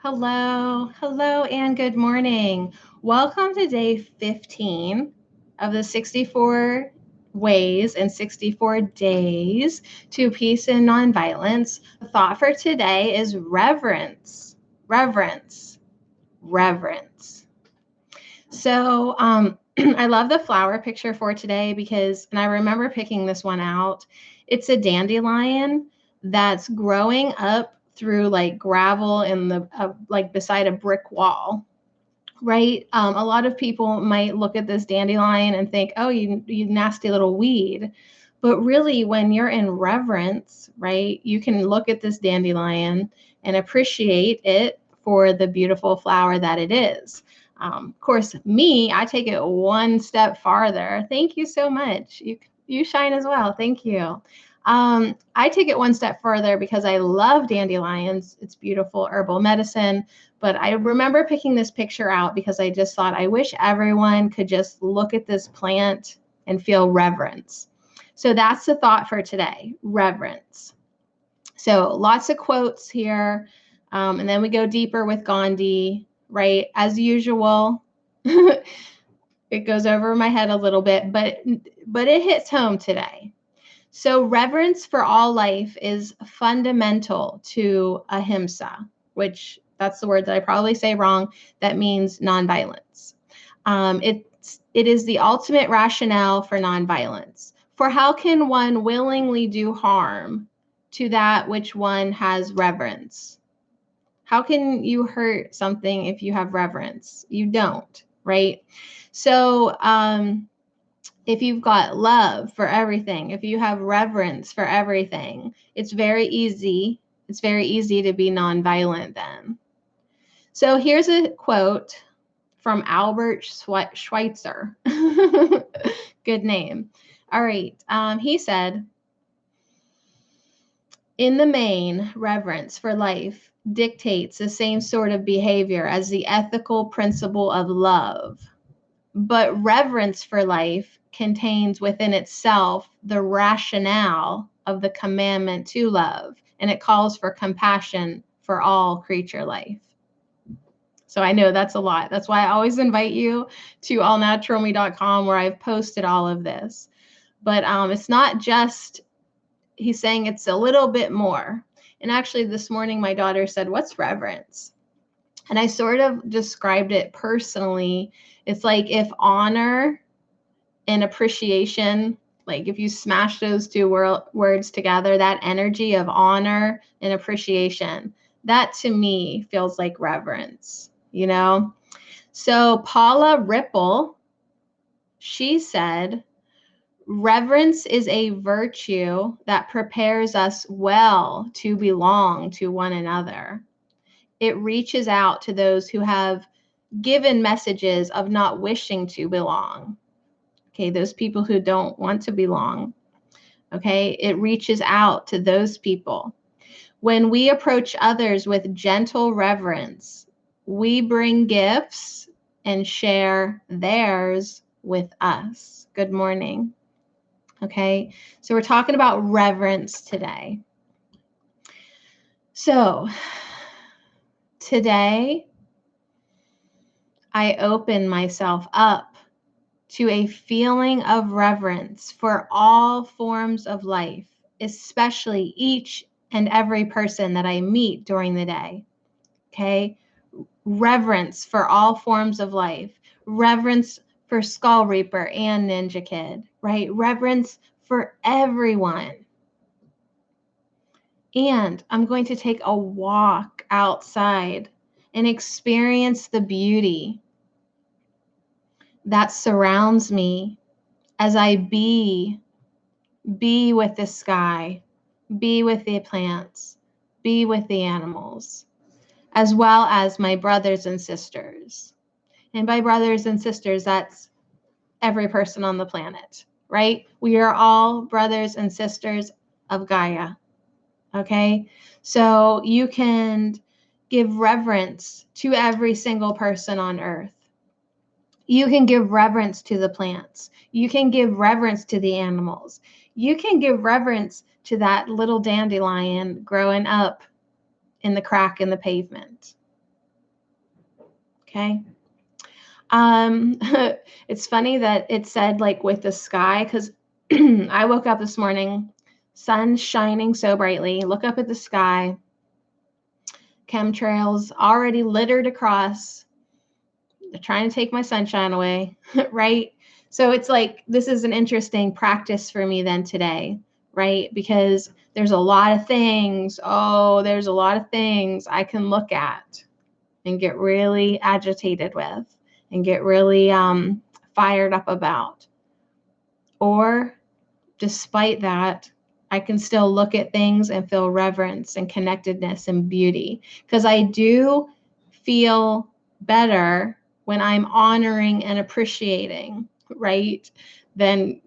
Hello, and good morning. Welcome to day 15 of the 64 ways and 64 days to peace and nonviolence. The thought for today is reverence, reverence, reverence. So, I love the flower picture for today and I remember picking this one out. It's a dandelion that's growing up through like gravel in the like beside a brick wall, right? A lot of people might look at this dandelion and think, "Oh, you nasty little weed," but really, when you're in reverence, right, you can look at this dandelion and appreciate it for the beautiful flower that it is. Of course, I take it one step farther. Thank you so much. You shine as well. Thank you. I take it one step further because I love dandelions. It's beautiful herbal medicine. But I remember picking this picture out because I just thought I wish everyone could just look at this plant and feel reverence. So that's the thought for today, reverence. So lots of quotes here. And then we go deeper with Gandhi, right? As usual, it goes over my head a little bit, but it hits home today. So reverence for all life is fundamental to ahimsa, which that's the word that I probably say wrong. That means nonviolence. It is the ultimate rationale for nonviolence. For how can one willingly do harm to that which one has reverence? How can you hurt something if you have reverence? You don't, right? So, if you've got love for everything, if you have reverence for everything, it's very easy. It's very easy to be nonviolent then. So here's a quote from Albert Schweitzer. Good name. All right. He said, in the main, reverence for life dictates the same sort of behavior as the ethical principle of love. But reverence for life contains within itself the rationale of the commandment to love, and it calls for compassion for all creature life. So I know that's a lot. That's why I always invite you to allnaturalme.com where I've posted all of this. But it's not just, he's saying it's a little bit more. And actually this morning my daughter said, "What's reverence?" And I sort of described it personally. It's like if honor and appreciation, like if you smash those two words together, that energy of honor and appreciation, that to me feels like reverence, you know? So Paula Ripple, she said, reverence is a virtue that prepares us well to belong to one another. It reaches out to those who have given messages of not wishing to belong. Okay, those people who don't want to belong. Okay, it reaches out to those people. When we approach others with gentle reverence, we bring gifts and share theirs with us. Good morning. Okay, so we're talking about reverence today. So today, I open myself up to a feeling of reverence for all forms of life, especially each and every person that I meet during the day. Okay? Reverence for all forms of life. Reverence for Skull Reaper and Ninja Kid, right? Reverence for everyone. And I'm going to take a walk outside and experience the beauty that surrounds me as I be with the sky, be with the plants, be with the animals, as well as my brothers and sisters. And by brothers and sisters, that's every person on the planet, right? We are all brothers and sisters of Gaia, okay? So you can give reverence to every single person on earth. You can give reverence to the plants. You can give reverence to the animals. You can give reverence to that little dandelion growing up in the crack in the pavement. Okay. It's funny that it said like with the sky, because I woke up this morning, sun shining so brightly, look up at the sky, chemtrails already littered across. They're trying to take my sunshine away, right? So it's like, this is an interesting practice for me then today, right? Because there's a lot of things. Oh, there's a lot of things I can look at and get really agitated with and get really fired up about. Or despite that, I can still look at things and feel reverence and connectedness and beauty, because I do feel better when I'm honoring and appreciating, right? Then,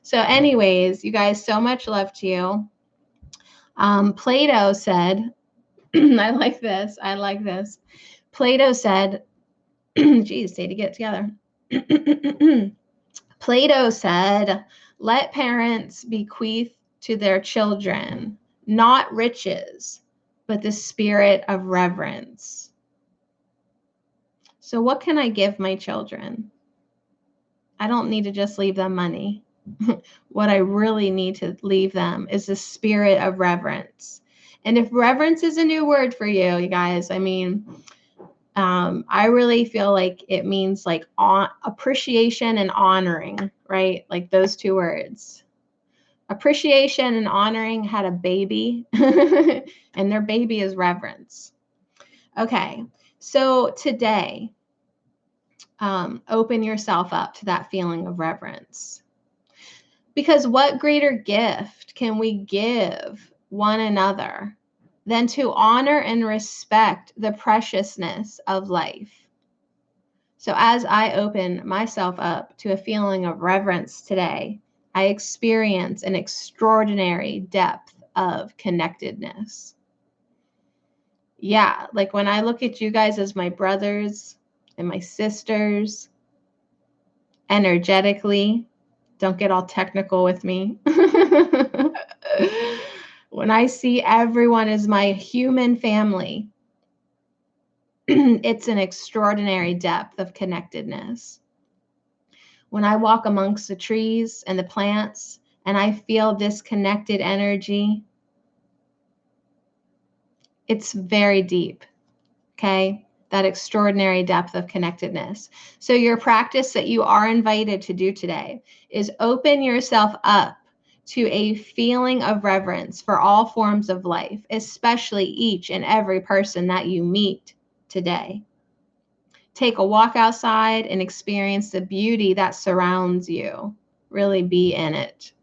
so anyways, you guys, so much love to you. Plato said, I like this. I like this. Plato said, geez, say to get together. Plato said, let parents bequeath to their children not riches, but the spirit of reverence. So what can I give my children? I don't need to just leave them money. What I really need to leave them is the spirit of reverence. And if reverence is a new word for you, you guys, I mean, I really feel like it means like appreciation and honoring, right? Like those two words. Appreciation and honoring had a baby, and their baby is reverence. Okay, so today, open yourself up to that feeling of reverence. Because what greater gift can we give one another than to honor and respect the preciousness of life? So as I open myself up to a feeling of reverence today, I experience an extraordinary depth of connectedness. Yeah, like when I look at you guys as my brothers and my sisters, energetically, don't get all technical with me. When I see everyone as my human family, it's an extraordinary depth of connectedness. When I walk amongst the trees and the plants and I feel disconnected energy, it's very deep, okay? That extraordinary depth of connectedness. So your practice that you are invited to do today is open yourself up to a feeling of reverence for all forms of life, especially each and every person that you meet today. Take a walk outside and experience the beauty that surrounds you. Really be in it.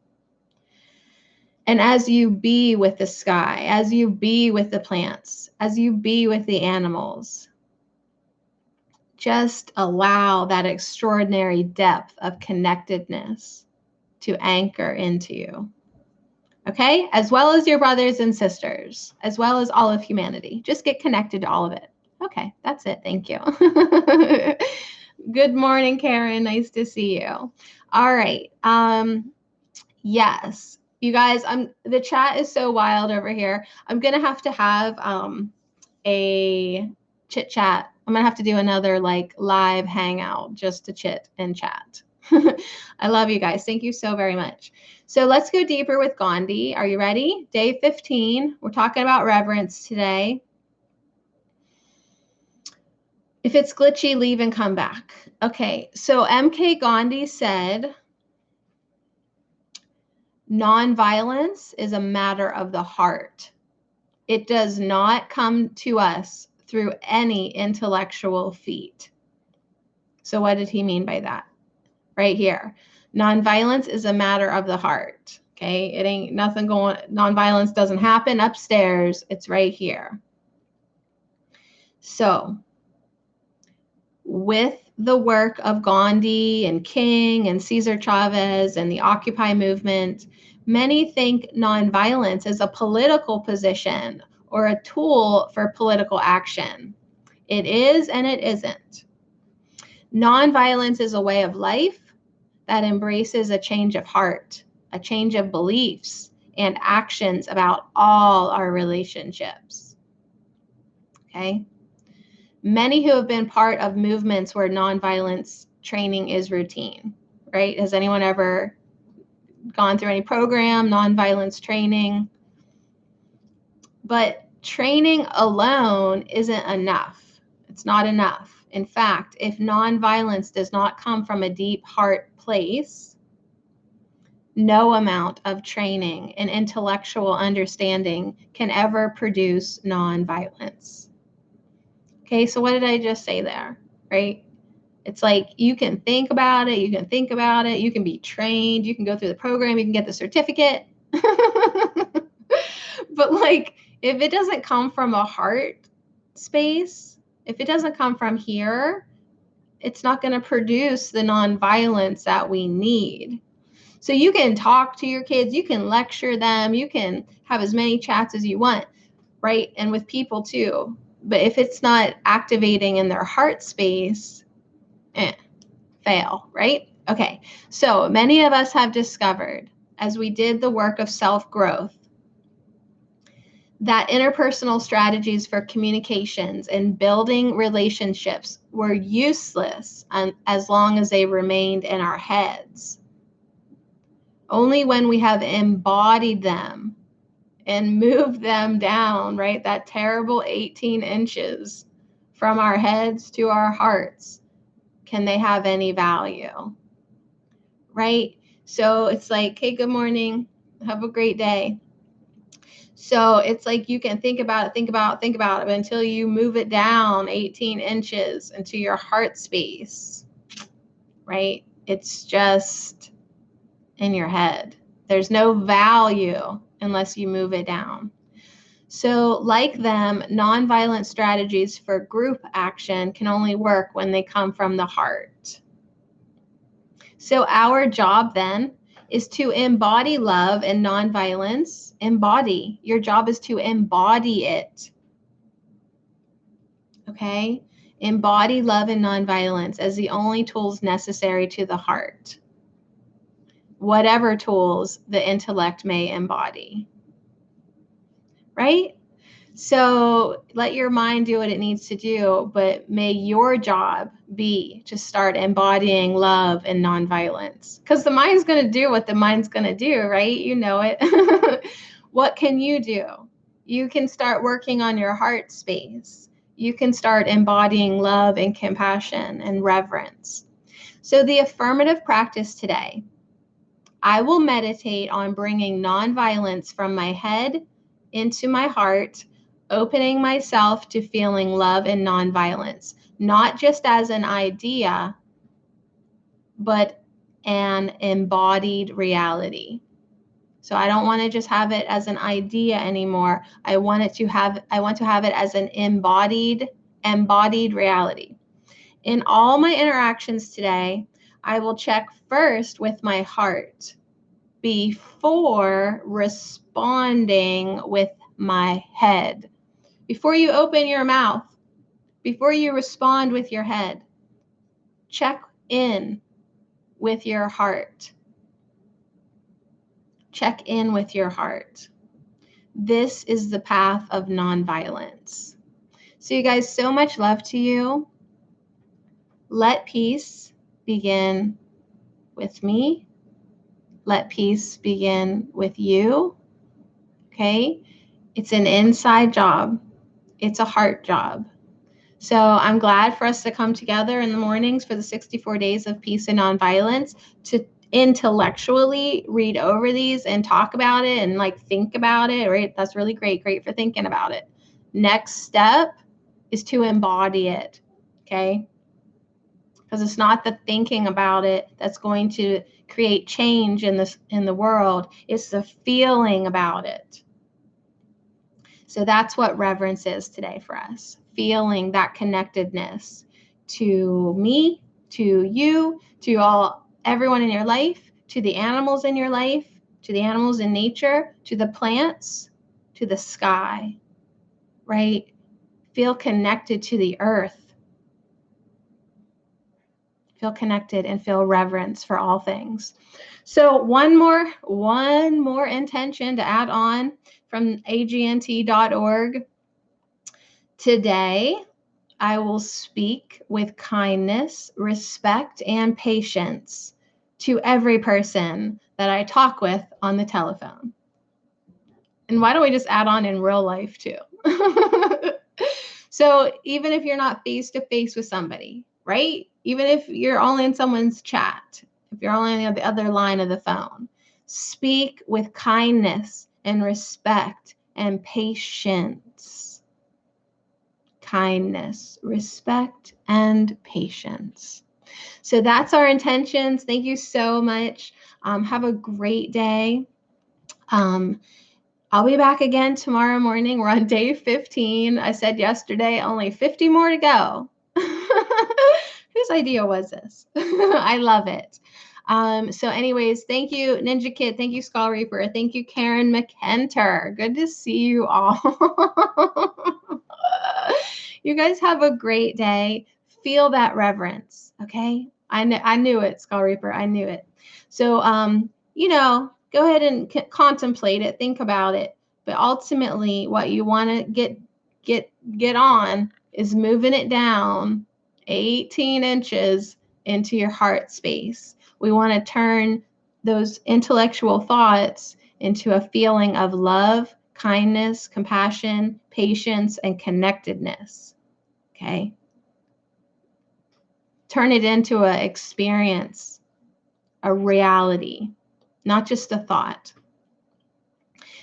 And as you be with the sky, as you be with the plants, as you be with the animals, just allow that extraordinary depth of connectedness to anchor into you. Okay? As well as your brothers and sisters, as well as all of humanity. Just get connected to all of it. Okay, that's it. Thank you. Good morning, Karen. Nice to see you. All right. Yes. You guys, the chat is so wild over here. I'm going to have a chit chat. I'm going to have to do another like live hangout just to chit and chat. I love you guys. Thank you so very much. So let's go deeper with Gandhi. Are you ready? Day 15. We're talking about reverence today. If it's glitchy, leave and come back. Okay, so MK Gandhi said, nonviolence is a matter of the heart. It does not come to us through any intellectual feat. So what did he mean by that? Right here. Nonviolence is a matter of the heart. Okay, it ain't nothing going, nonviolence doesn't happen upstairs. It's right here. So with the work of Gandhi and King and Cesar Chavez and the Occupy movement, many think nonviolence is a political position or a tool for political action. It is and it isn't. Nonviolence is a way of life that embraces a change of heart, a change of beliefs and actions about all our relationships. Okay? Many who have been part of movements where nonviolence training is routine, right? Has anyone ever gone through any program, nonviolence training? But training alone isn't enough. It's not enough. In fact, if nonviolence does not come from a deep heart place, no amount of training and intellectual understanding can ever produce nonviolence. Okay, so what did I just say there, right? It's like you can think about it, you can be trained, you can go through the program, you can get the certificate. But like, if it doesn't come from a heart space, if it doesn't come from here, it's not going to produce the nonviolence that we need. So you can talk to your kids, you can lecture them, you can have as many chats as you want, right? And with people too. But if it's not activating in their heart space, fail, right? Okay, so many of us have discovered, as we did the work of self-growth, that interpersonal strategies for communications and building relationships were useless as long as they remained in our heads. Only when we have embodied them and moved them down, right, that terrible 18 inches from our heads to our hearts, can they have any value, right? So it's like, hey, good morning, have a great day. So it's like you can think about it but until you move it down 18 inches into your heart space, right? It's just in your head. There's no value unless you move it down. So like them, nonviolent strategies for group action can only work when they come from the heart. So our job then is to embody love and nonviolence. Embody. Your job is to embody it. Okay? Embody love and nonviolence as the only tools necessary to the heart. Whatever tools the intellect may embody. Right? So let your mind do what it needs to do, but may your job be to start embodying love and nonviolence. Because the mind's going to do what the mind's going to do, right? You know it. What can you do? You can start working on your heart space. You can start embodying love and compassion and reverence. So the affirmative practice today, I will meditate on bringing nonviolence from my head into my heart, opening myself to feeling love and nonviolence, not just as an idea, but an embodied reality. So I don't want to just have it as an idea anymore. I want to have it as an embodied reality. In all my interactions today, I will check first with my heart before responding with my head. Before you open your mouth, before you respond with your head, check in with your heart. Check in with your heart. This is the path of nonviolence. So you guys, so much love to you. Let peace begin with me. Let peace begin with you. Okay? It's an inside job. It's a heart job. So I'm glad for us to come together in the mornings for the 64 days of peace and nonviolence to intellectually read over these and talk about it and like think about it, right? That's really great. Great for thinking about it. Next step is to embody it, okay? Because it's not the thinking about it that's going to create change in the world. It's the feeling about it. So that's what reverence is today for us. Feeling that connectedness to me, to you, to everyone in your life, to the animals in your life, to the animals in nature, to the plants, to the sky, right? Feel connected to the earth. Feel connected and feel reverence for all things. So one more intention to add on from agnt.org. Today, I will speak with kindness, respect, and patience to every person that I talk with on the telephone. And why don't we just add on in real life too? So even if you're not face to face with somebody, right? Even if you're only in someone's chat, if you're only on the other line of the phone, speak with kindness and respect and patience. Kindness, respect, and patience. So that's our intentions. Thank you so much. Have a great day. I'll be back again tomorrow morning. We're on day 15. I said yesterday, only 50 more to go. Whose idea was this? I love it. So anyways, thank you, Ninja Kid. Thank you, Skull Reaper. Thank you, Karen McKenter. Good to see you all. You guys have a great day. Feel that reverence, okay? I knew it, Skull Reaper. I knew it. So, go ahead and contemplate it, think about it. But ultimately, what you want to get on is moving it down 18 inches into your heart space. We want to turn those intellectual thoughts into a feeling of love, kindness, compassion, patience, and connectedness. Okay? Turn it into an experience, a reality, not just a thought.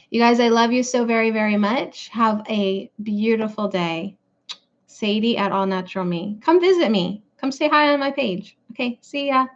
You guys, I love you so very, very much. Have a beautiful day. Sadie at All Natural Me. Come visit me. Come say hi on my page. Okay, see ya.